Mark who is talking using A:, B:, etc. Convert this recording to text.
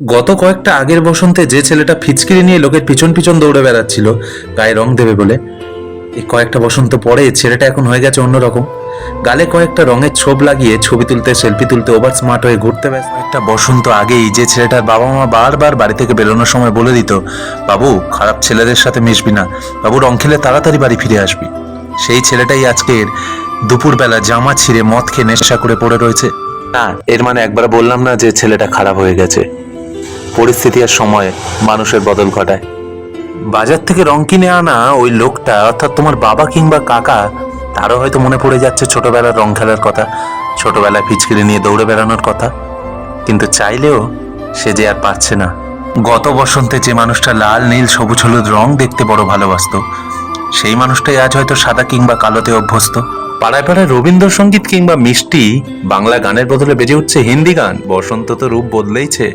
A: গত কয়েকটা আগের বসন্তে যে ছেলেটা ফিচকিরি নিয়ে লোকের পিছন পিছন দৌড়ে বেড়াচ্ছিল গায়ে রং দেবে বলে, এই কয়েকটা বসন্ত পরে ছেলেটা এখন হয়ে গেছে অন্যরকম। গালে কয়েকটা রঙের ছোপ লাগিয়ে ছবি তুলতে সেলফি তুলতে ওভার স্মার্ট হয়ে ঘুরতে ব্যস্ত। একটা বসন্ত আগেই যে ছেলেটার বাবা মা বারবার বাড়ি থেকে বেরোনোর সময় বলে দিত, বাবু খারাপ ছেলেদের সাথে মিশবি না, বাবু রং খেলে তাড়াতাড়ি বাড়ি ফিরে আসবি, সেই ছেলেটাই আজকের দুপুরবেলা জামা ছিঁড়ে মদ খেয়ে নেশা করে পড়ে রয়েছে। না, এর মানে একবার বললাম না যে ছেলেটা খারাপ হয়ে গেছে। পরিস্থিতি আর সময় মানুষের বদল ঘটায়। বাজার থেকে রং কিনে আনা ওই লোকটা, অর্থাৎ তোমার বাবা কিংবা কাকা, তারও হয়তো মনে পড়ে যাচ্ছে ছোটবেলার রং খেলার কথা, ছোটবেলায় পিচকিরি নিয়ে দৌড়ে বেড়ানোর কথা, কিন্তু চাইলেও সে যে আর পাচ্ছে না। গত বসন্তে যে মানুষটা লাল নীল সবুজ হলুদ রং দেখতে বড় ভালোবাসতো, সেই মানুষটাই আজ হয়তো সাদা কিংবা কালোতে অভ্যস্ত। পাড়ায় পাড়ায় রবীন্দ্রসঙ্গীত কিংবা মিষ্টি বাংলা গানের বদলে বেজে উঠছে হিন্দি গান। বসন্ত তো রূপ বদলেইছে।